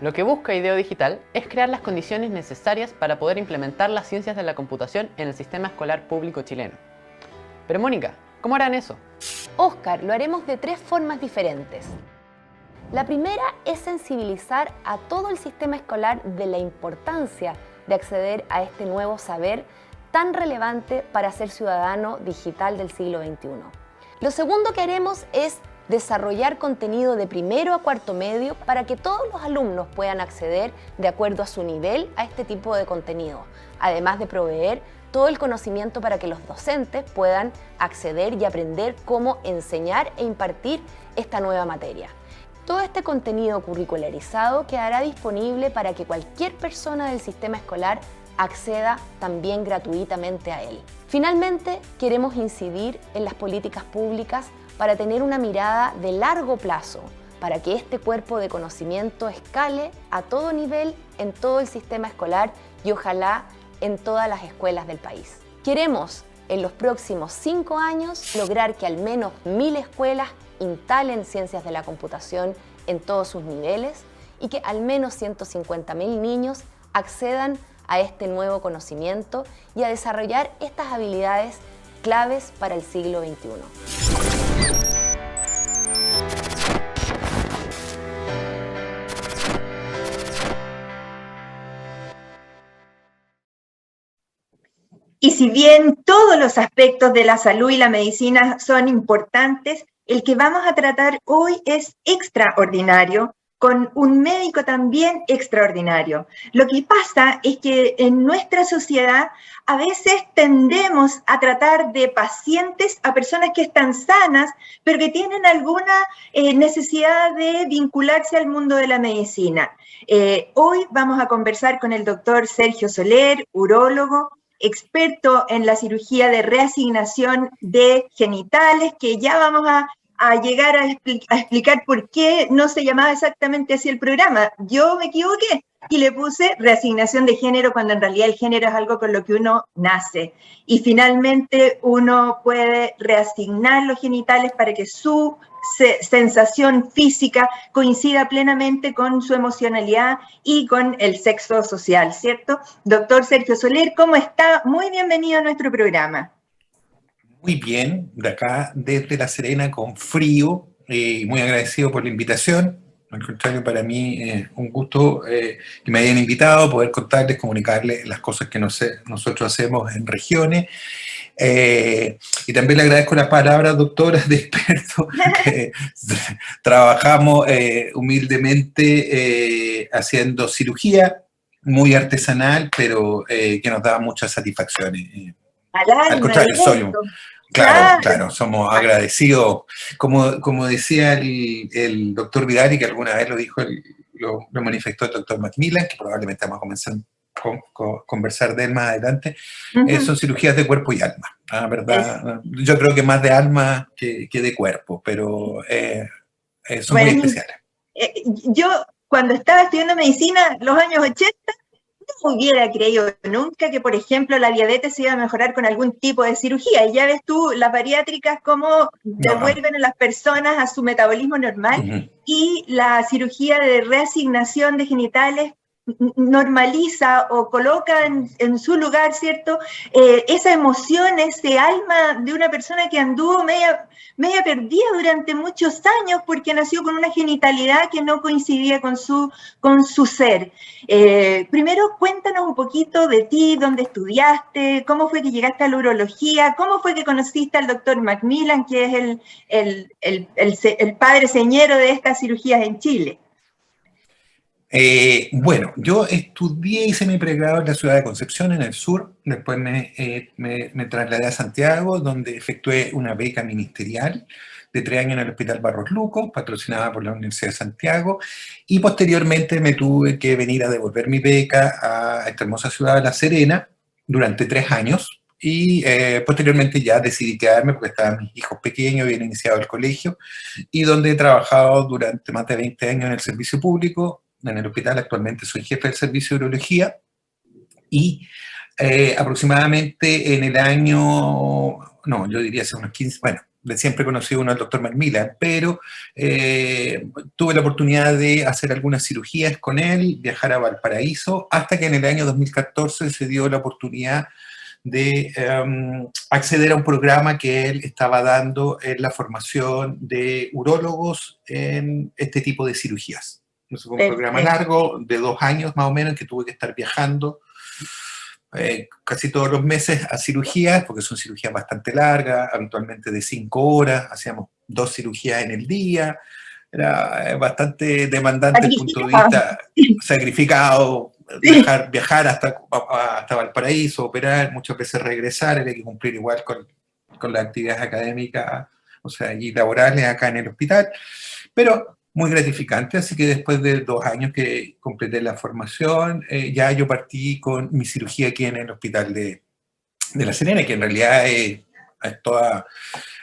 Lo que busca IDEO Digital es crear las condiciones necesarias para poder implementar las ciencias de la computación en el sistema escolar público chileno. Pero Mónica, ¿cómo harán eso? Óscar, lo haremos de 3 formas diferentes. La primera es sensibilizar a todo el sistema escolar de la importancia de acceder a este nuevo saber tan relevante para ser ciudadano digital del siglo XXI. Lo segundo que haremos es desarrollar contenido de primero a cuarto medio para que todos los alumnos puedan acceder de acuerdo a su nivel a este tipo de contenido, además de proveer todo el conocimiento para que los docentes puedan acceder y aprender cómo enseñar e impartir esta nueva materia. Todo este contenido curricularizado quedará disponible para que cualquier persona del sistema escolar acceda también gratuitamente a él. Finalmente, queremos incidir en las políticas públicas para tener una mirada de largo plazo, para que este cuerpo de conocimiento escale a todo nivel en todo el sistema escolar y ojalá en todas las escuelas del país. Queremos en los próximos 5 años lograr que al menos 1000 escuelas instalen ciencias de la computación en todos sus niveles y que al menos 150.000 niños accedan a este nuevo conocimiento y a desarrollar estas habilidades claves para el siglo XXI. Y si bien todos los aspectos de la salud y la medicina son importantes, el que vamos a tratar hoy es extraordinario, con un médico también extraordinario. Lo que pasa es que en nuestra sociedad a veces tendemos a tratar de pacientes a personas que están sanas, pero que tienen alguna necesidad de vincularse al mundo de la medicina. Hoy vamos a conversar con el doctor Sergio Soler, urólogo, experto en la cirugía de reasignación de genitales, que ya vamos a llegar a explicar por qué no se llamaba exactamente así el programa. Yo me equivoqué y le puse reasignación de género cuando en realidad el género es algo con lo que uno nace. Y finalmente uno puede reasignar los genitales para que su sensación física coincida plenamente con su emocionalidad y con el sexo social, ¿cierto? Doctor Sergio Soler, ¿cómo está? Muy bienvenido a nuestro programa. Muy bien, de acá desde La Serena con frío, muy agradecido por la invitación. Al contrario, para mí es un gusto que me hayan invitado, poder contarles, comunicarles las cosas que nosotros hacemos en regiones. Y también le agradezco las palabras, doctora, de experto. Trabajamos humildemente haciendo cirugía muy artesanal, pero que nos da muchas satisfacciones. Al contrario, claro, somos agradecidos. Como decía el doctor Vidal, y que alguna vez lo dijo, lo manifestó el doctor Macmillan, que probablemente vamos a comenzar conversar de él más adelante, son cirugías de cuerpo y alma, ¿verdad? Yo creo que más de alma que de cuerpo, pero son muy especiales. Yo, cuando estaba estudiando medicina, los años 80, no hubiera creído nunca que, por ejemplo, la diabetes se iba a mejorar con algún tipo de cirugía. Y ya ves tú, las bariátricas, cómo devuelven a las personas a su metabolismo normal, y la cirugía de reasignación de genitales normaliza o coloca en su lugar, ¿cierto? Esa emoción, ese alma de una persona que anduvo media perdida durante muchos años porque nació con una genitalidad que no coincidía con su ser. Primero, cuéntanos un poquito de ti, dónde estudiaste, cómo fue que llegaste a la urología, cómo fue que conociste al doctor Macmillan, que es el padre señero de estas cirugías en Chile. Bueno, yo estudié, hice mi pregrado en la ciudad de Concepción, en el sur. Después me trasladé a Santiago, donde efectué una beca ministerial de 3 años en el Hospital Barros Luco, patrocinada por la Universidad de Santiago, y posteriormente me tuve que venir a devolver mi beca a esta hermosa ciudad de La Serena durante 3 años, y posteriormente ya decidí quedarme porque estaban mis hijos pequeños, habían iniciado el colegio, y donde he trabajado durante más de 20 años en el servicio público. En el hospital actualmente soy jefe del servicio de urología, y aproximadamente en el año, no, yo diría hace unos 15, bueno, de siempre conocido uno al doctor Macmillan, pero tuve la oportunidad de hacer algunas cirugías con él, viajar a Valparaíso, hasta que en el año 2014 se dio la oportunidad de acceder a un programa que él estaba dando en la formación de urólogos en este tipo de cirugías. Entonces fue un programa largo, de 2 años más o menos, que tuve que estar viajando casi todos los meses a cirugías, porque son cirugías bastante largas, habitualmente de 5 horas, hacíamos 2 cirugías en el día, era bastante demandante desde el punto de vista sacrificado, viajar hasta Valparaíso, operar, muchas veces regresar, había que cumplir igual con las actividades académicas, o sea, y laborales acá en el hospital, pero muy gratificante, así que después de 2 años que completé la formación, ya yo partí con mi cirugía aquí en el hospital de La Serena, que en realidad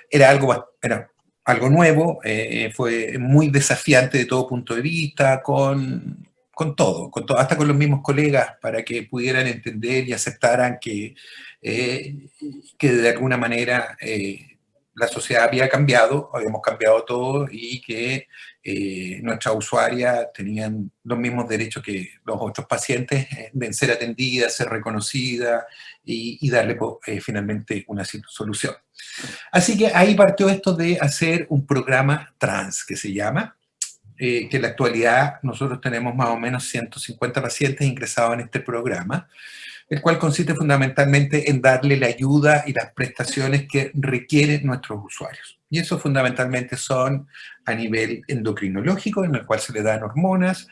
era algo nuevo, fue muy desafiante de todo punto de vista, con todo, hasta con los mismos colegas, para que pudieran entender y aceptaran que de alguna manera la sociedad había cambiado, habíamos cambiado todo, y que nuestras usuarias tenían los mismos derechos que los otros pacientes, de ser atendidas, ser reconocidas y darle finalmente una solución. Así que ahí partió esto de hacer un programa trans, que se llama, que en la actualidad nosotros tenemos más o menos 150 pacientes ingresados en este programa, el cual consiste fundamentalmente en darle la ayuda y las prestaciones que requieren nuestros usuarios. Y eso fundamentalmente son a nivel endocrinológico, en el cual se le dan hormonas,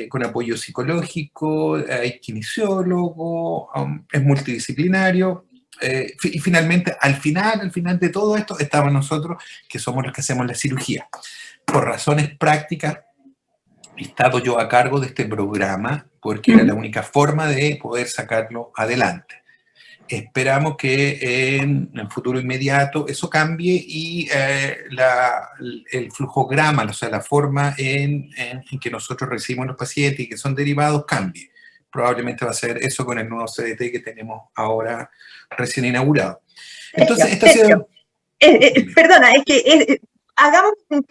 con apoyo psicológico, hay kinesiólogo, es multidisciplinario, y finalmente, al final de todo esto, estamos nosotros, que somos los que hacemos la cirugía. Por razones prácticas, he estado yo a cargo de este programa porque era la única forma de poder sacarlo adelante. Esperamos que en el futuro inmediato eso cambie y el flujograma, o sea, la forma en que nosotros recibimos los pacientes y que son derivados cambie. Probablemente va a ser eso con el nuevo CDT que tenemos ahora recién inaugurado. Entonces, esto ha sido... Perdona, es que hagamos un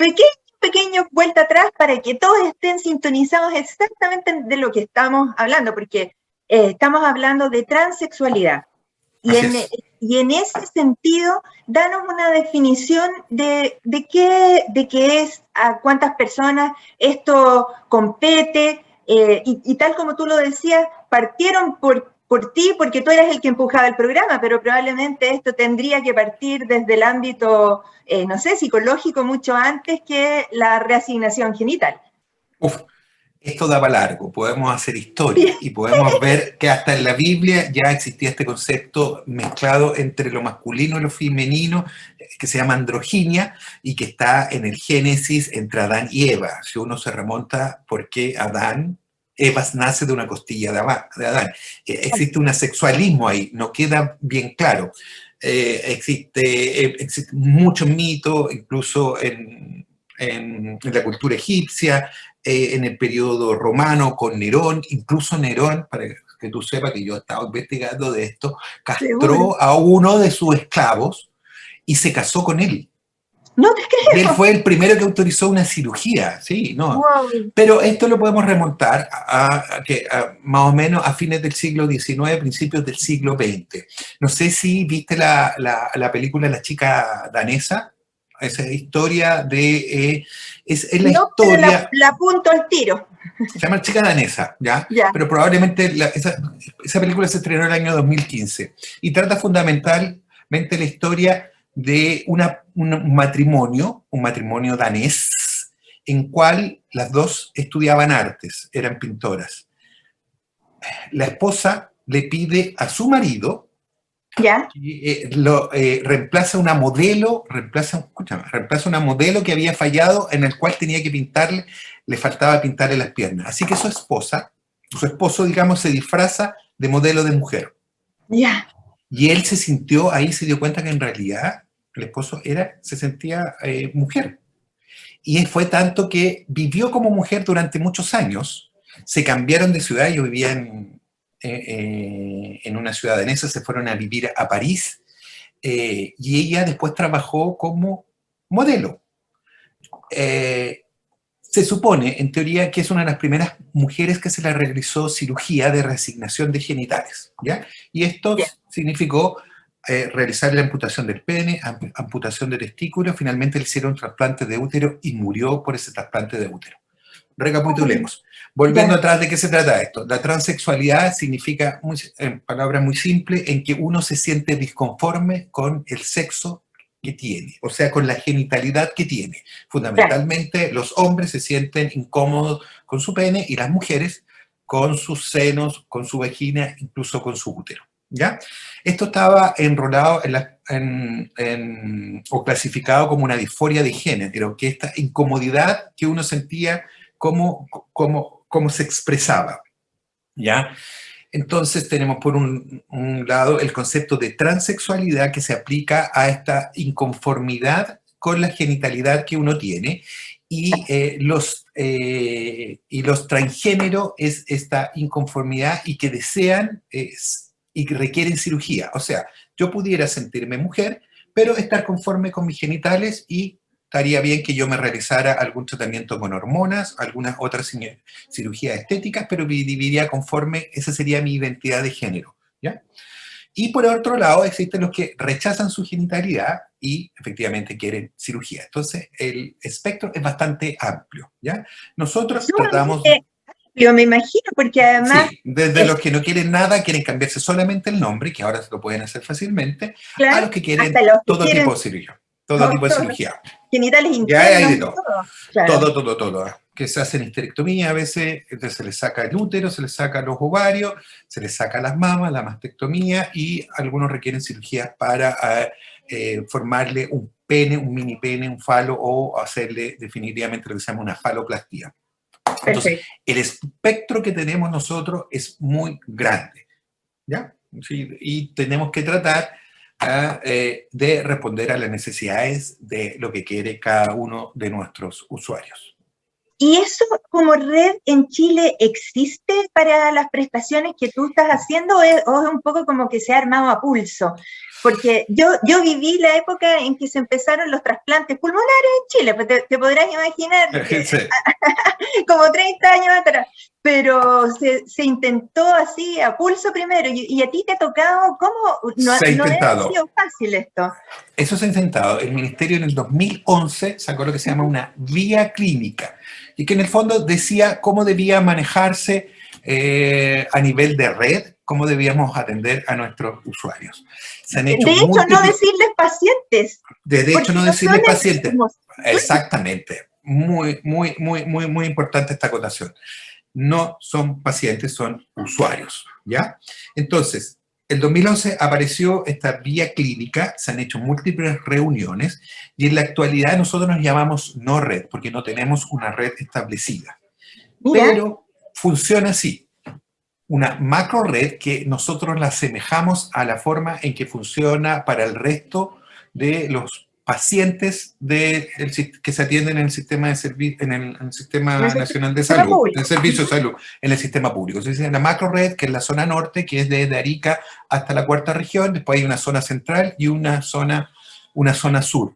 pequeño vuelta atrás para que todos estén sintonizados exactamente de lo que estamos hablando, porque estamos hablando de transexualidad. Y en ese sentido, danos una definición de qué es, a cuántas personas esto compete, y tal como tú lo decías, partieron por ti porque tú eras el que empujaba el programa, pero probablemente esto tendría que partir desde el ámbito, no sé, psicológico mucho antes que la reasignación genital. Esto da para largo, podemos hacer historia y podemos ver que hasta en la Biblia ya existía este concepto mezclado entre lo masculino y lo femenino, que se llama androginia, y que está en el Génesis entre Adán y Eva. Si uno se remonta, ¿por qué Eva nace de una costilla de Adán? Existe un asexualismo ahí, no queda bien claro. Existe muchos mitos, incluso en la cultura egipcia, en el periodo romano con Nerón, incluso Nerón, para que tú sepas que yo he estado investigando de esto, castró a uno de sus esclavos y se casó con él. No te creo. Y él fue el primero que autorizó una cirugía, sí, ¿no? Wow. Pero esto lo podemos remontar a más o menos a fines del siglo XIX, principios del siglo XX. No sé si viste la película La chica danesa, esa historia de... es la historia... La apunto al tiro. Se llama Chica Danesa, ¿ya? Pero probablemente esa película se estrenó en el año 2015 y trata fundamentalmente la historia de un matrimonio danés, en cual las dos estudiaban artes, eran pintoras. La esposa le pide a su marido que reemplaza una modelo que había fallado, en el cual tenía que pintarle, le faltaba pintarle las piernas. Así que su esposo, digamos, se disfraza de modelo de mujer. Y él se dio cuenta que en realidad el esposo se sentía mujer. Y fue tanto que vivió como mujer durante muchos años, se cambiaron de ciudad, yo vivía en una ciudad danesa, se fueron a vivir a París, y ella después trabajó como modelo. Se supone, en teoría, que es una de las primeras mujeres que se le realizó cirugía de reasignación de genitales, ¿ya? Y esto significó realizar la amputación del pene, amputación de testículos, finalmente le hicieron un trasplante de útero y murió por ese trasplante de útero. Recapitulemos. Volviendo atrás, ¿de qué se trata esto? La transexualidad significa, en palabras muy simples, en que uno se siente disconforme con el sexo que tiene, o sea, con la genitalidad que tiene. Fundamentalmente, los hombres se sienten incómodos con su pene y las mujeres con sus senos, con su vagina, incluso con su útero, ¿ya? Esto estaba enrolado o clasificado como una disforia de género, que esta incomodidad que uno sentía cómo se expresaba, ¿ya? Entonces tenemos por un lado el concepto de transexualidad que se aplica a esta inconformidad con la genitalidad que uno tiene, y los transgénero es esta inconformidad y que desean y que requieren cirugía. O sea, yo pudiera sentirme mujer, pero estar conforme con mis genitales y estaría bien que yo me realizara algún tratamiento con hormonas, algunas otras cirugías estéticas, pero viviría conforme, esa sería mi identidad de género, ¿ya? Y por otro lado, existen los que rechazan su genitalidad y efectivamente quieren cirugía. Entonces, el espectro es bastante amplio, ¿ya? Nosotros tratamos... Yo me imagino, porque además... Sí, desde los que no quieren nada, quieren cambiarse solamente el nombre, que ahora se lo pueden hacer fácilmente, claro, a los que quieren tipo de cirugía. Todo tipo de cirugía. Genitales internos. Ya hay de todo. Claro. Todo. Que se hacen histerectomía a veces, entonces se les saca el útero, se les saca los ovarios, se les saca las mamas, la mastectomía, y algunos requieren cirugía para formarle un pene, un mini pene, un falo, o hacerle definitivamente lo que se llama una faloplastía. Entonces, el espectro que tenemos nosotros es muy grande, ¿ya? Sí, y tenemos que tratar de responder a las necesidades de lo que quiere cada uno de nuestros usuarios. ¿Y eso como red en Chile existe para las prestaciones que tú estás haciendo, o es un poco como que se ha armado a pulso? Porque yo viví la época en que se empezaron los trasplantes pulmonares en Chile, pues te podrás imaginar, Sí. como 30 años atrás, pero se intentó así a pulso primero, y a ti te ha tocado, ¿cómo? No ha sido fácil esto. Eso se ha intentado. El Ministerio en el 2011 sacó lo que se llama una guía clínica, y que en el fondo decía cómo debía manejarse a nivel de red, cómo debíamos atender a nuestros usuarios. Se han hecho de hecho, no decirles pacientes. De hecho, no decirles pacientes. Exactamente. Muy importante esta acotación. No son pacientes, son usuarios, ¿ya? Entonces, en 2011 apareció esta vía clínica, se han hecho múltiples reuniones, y en la actualidad nosotros nos llamamos no red, porque no tenemos una red establecida. Pero funciona así. Una macro red que nosotros la asemejamos a la forma en que funciona para el resto de los pacientes que se atienden en el sistema nacional de salud, en el servicio de salud, en el sistema público. Entonces, la macro red, que es la zona norte, que es desde Arica hasta la cuarta región, después hay una zona central y una zona sur.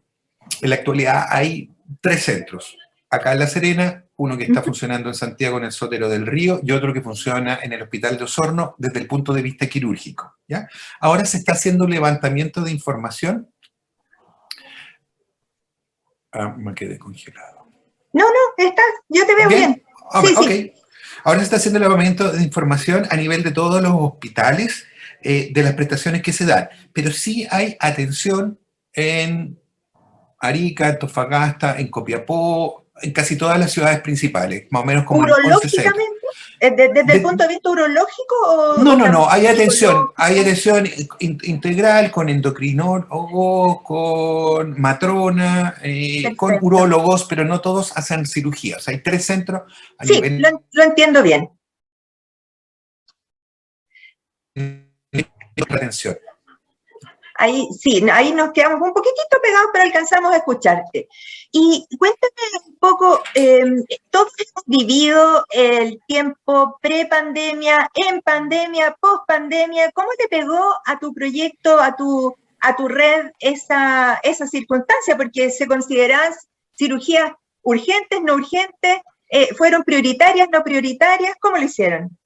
En la actualidad hay 3 centros. Acá en La Serena, uno que está funcionando en Santiago en el Sotero del Río, y otro que funciona en el Hospital de Osorno desde el punto de vista quirúrgico, ¿ya? Ahora se está haciendo un levantamiento de información. Me quedé congelado. No, yo te veo bien. Sí. Ahora se está haciendo el levantamiento de información a nivel de todos los hospitales de las prestaciones que se dan, pero sí hay atención en Arica, Antofagasta, en Copiapó, en casi todas las ciudades principales, más o menos como en 11 centros. ¿Desde el punto de vista urológico? No, hay atención integral con endocrinólogo, con matrona, con urólogos, pero no todos hacen cirugía. O sea, hay 3 centros a nivel... lo entiendo bien. Atención. Ahí nos quedamos un poquitito pegados, pero alcanzamos a escucharte. Y cuéntame un poco, todos hemos vivido el tiempo pre-pandemia, en pandemia, post-pandemia. ¿Cómo te pegó a tu proyecto, a tu a tu red esa circunstancia? Porque se consideraban cirugías urgentes, no urgentes, ¿fueron prioritarias, no prioritarias? ¿Cómo lo hicieron?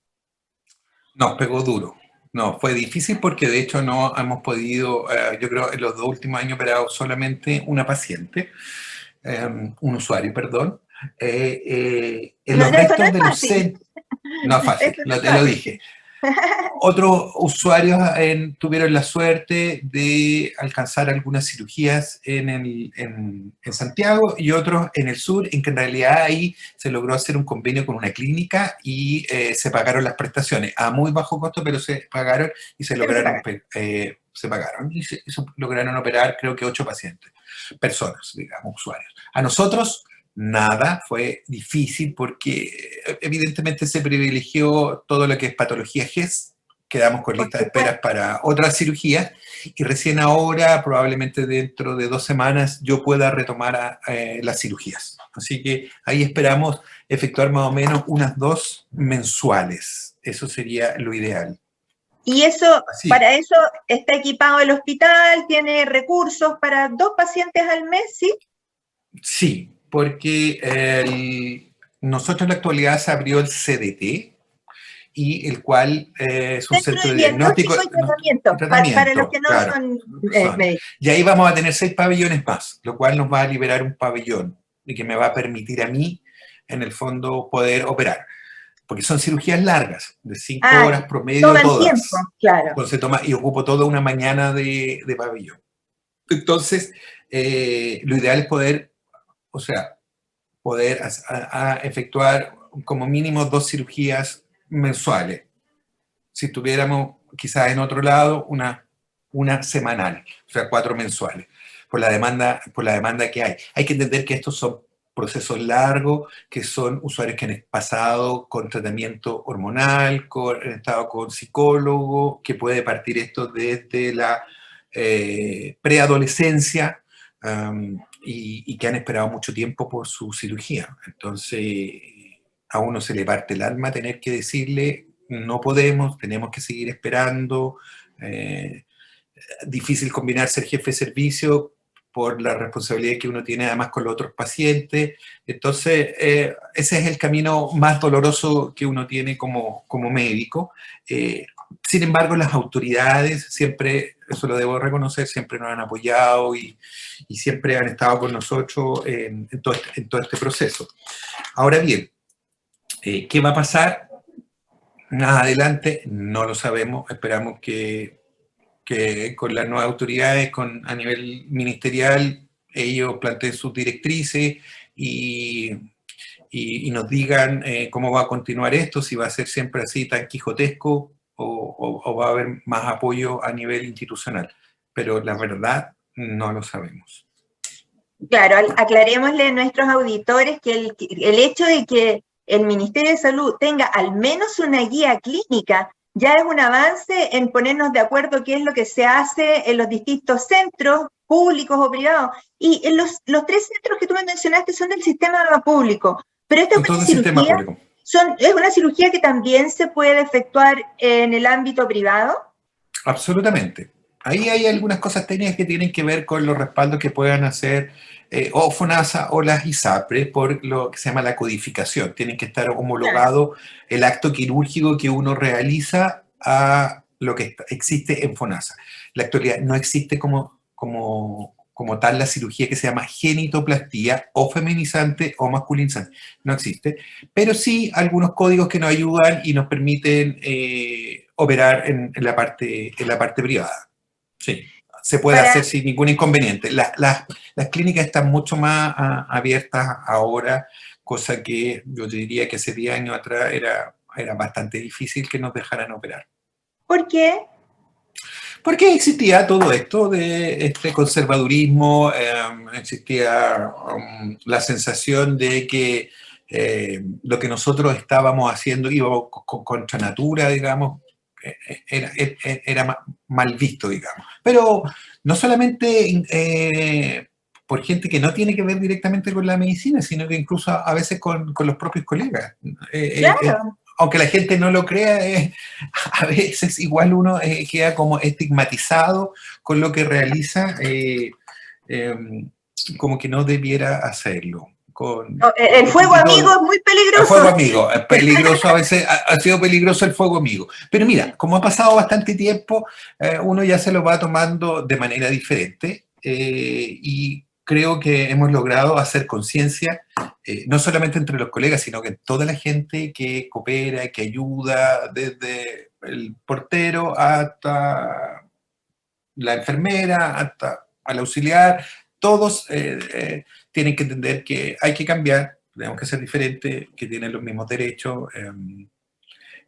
Nos pegó duro. No, fue difícil porque de hecho no hemos podido, yo creo en los 2 últimos años operado solamente una paciente, un usuario, perdón. En los restos de los centros, no es fácil, te lo dije. Otros usuarios tuvieron la suerte de alcanzar algunas cirugías en Santiago y otros en el sur, en que en realidad ahí se logró hacer un convenio con una clínica y se pagaron las prestaciones a muy bajo costo, pero se pagaron y se lograron, lograron operar creo que 8 personas, digamos, usuarios. A nosotros nada, fue difícil porque evidentemente se privilegió todo lo que es patología GES, quedamos con lista de esperas para otras cirugías y recién ahora, probablemente dentro de 2 semanas, yo pueda retomar las cirugías. Así que ahí esperamos efectuar más o menos unas 2 mensuales, eso sería lo ideal. Y eso, sí. Para eso está equipado el hospital, tiene recursos para 2 pacientes al mes, ¿sí? Sí. Porque nosotros en la actualidad se abrió el CDT, y el cual es un centro de diagnóstico y tratamiento, para los que no son médicos. Y ahí vamos a tener 6 pabellones más, lo cual nos va a liberar un pabellón y que me va a permitir a mí, en el fondo, poder operar. Porque son cirugías largas, de 5 horas promedio todas. Tiempo, claro. Entonces y ocupo toda una mañana de pabellón. Entonces, lo ideal es poder efectuar como mínimo 2 cirugías mensuales. Si tuviéramos quizás en otro lado una semanal, o sea, 4 mensuales, por la demanda que hay. Hay que entender que estos son procesos largos, que son usuarios que han pasado con tratamiento hormonal, han estado con psicólogo, que puede partir esto desde la preadolescencia, y que han esperado mucho tiempo por su cirugía. Entonces, a uno se le parte el alma tener que decirle, no podemos, tenemos que seguir esperando. Difícil combinar ser jefe de servicio por la responsabilidad que uno tiene además con los otros pacientes. Entonces, ese es el camino más doloroso que uno tiene como médico. Sin embargo, las autoridades siempre, eso lo debo reconocer, siempre nos han apoyado y siempre han estado con nosotros en todo este proceso. Ahora bien, ¿qué va a pasar más adelante? No lo sabemos. Esperamos que con las nuevas autoridades, a nivel ministerial, ellos planteen sus directrices y nos digan cómo va a continuar esto, si va a ser siempre así tan quijotesco o va a haber más apoyo a nivel institucional. Pero la verdad, no lo sabemos. Claro, aclarémosle a nuestros auditores que el hecho de que el Ministerio de Salud tenga al menos una guía clínica ya es un avance en ponernos de acuerdo qué es lo que se hace en los distintos centros públicos o privados. Y en los 3 centros que tú me mencionaste son del sistema público. Pero esta es una cirugía, ¿es una cirugía que también se puede efectuar en el ámbito privado? Absolutamente. Ahí hay algunas cosas técnicas que tienen que ver con los respaldos que puedan hacer o FONASA o las ISAPRE por lo que se llama la codificación. Tienen que estar homologado el acto quirúrgico que uno realiza a lo que existe en FONASA. En la actualidad no existe como tal la cirugía que se llama genitoplastía o feminizante o masculinizante. No existe. Pero sí algunos códigos que nos ayudan y nos permiten operar en la parte privada. Sí, se puede hacer sin ningún inconveniente. Las clínicas están mucho más abiertas ahora, cosa que yo diría que hace 10 años atrás era bastante difícil que nos dejaran operar. ¿Por qué? Porque existía todo esto de este conservadurismo, existía la sensación de que lo que nosotros estábamos haciendo iba contra natura, digamos, era mal visto, digamos. Pero no solamente por gente que no tiene que ver directamente con la medicina, sino que incluso a veces con los propios colegas. Claro. aunque la gente no lo crea, a veces igual uno queda como estigmatizado con lo que realiza, como que no debiera hacerlo. El fuego amigo es muy peligroso. El fuego amigo es peligroso, a veces ha sido peligroso el fuego amigo. Pero mira, como ha pasado bastante tiempo, uno ya se lo va tomando de manera diferente y creo que hemos logrado hacer conciencia, no solamente entre los colegas, sino que en toda la gente que coopera, que ayuda, desde el portero hasta la enfermera, hasta el auxiliar, todos tienen que entender que hay que cambiar, tenemos que ser diferentes, que tienen los mismos derechos,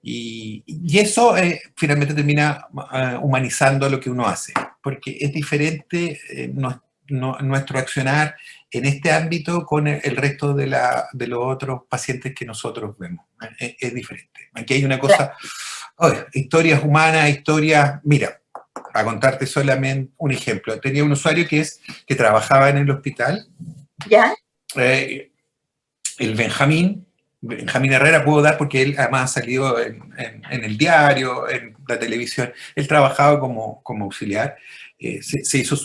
y eso finalmente termina humanizando lo que uno hace, porque es diferente nuestro accionar en este ámbito con el resto de los otros pacientes que nosotros vemos. Es diferente. Aquí hay una cosa, historias humanas, mira, para contarte solamente un ejemplo. Tenía un usuario que trabajaba en el hospital. ¿Ya? El Benjamín Herrera puedo dar porque él además ha salido en el diario, en la televisión. Él trabajaba como auxiliar. Se hizo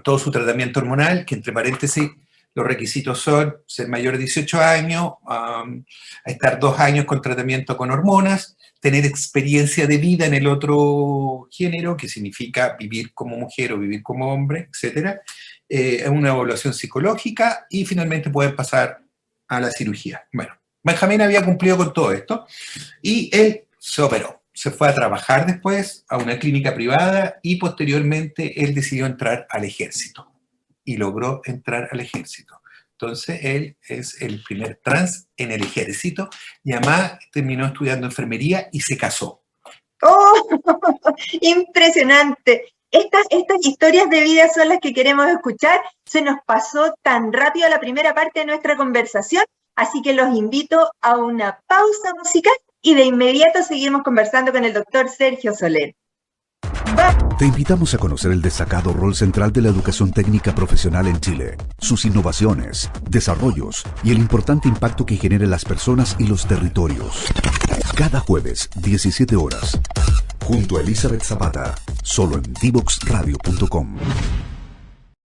todo su tratamiento hormonal, que entre paréntesis los requisitos son ser mayor de 18 años, estar 2 años con tratamiento con hormonas, tener experiencia de vida en el otro género, que significa vivir como mujer o vivir como hombre, etc. Una evaluación psicológica y finalmente poder pasar a la cirugía. Bueno, Benjamín había cumplido con todo esto y él se operó. Se fue a trabajar después a una clínica privada y posteriormente él decidió entrar al ejército y logró entrar al ejército. Entonces él es el primer trans en el ejército y además terminó estudiando enfermería y se casó. ¡Oh! Impresionante. Estas historias de vida son las que queremos escuchar. Se nos pasó tan rápido la primera parte de nuestra conversación, así que los invito a una pausa musical y de inmediato seguimos conversando con el doctor Sergio Soler. Te invitamos a conocer el destacado rol central de la educación técnica profesional en Chile, sus innovaciones, desarrollos y el importante impacto que genera en las personas y los territorios. Cada jueves, 17 horas, junto a Elizabeth Zapata, solo en divoxradio.com.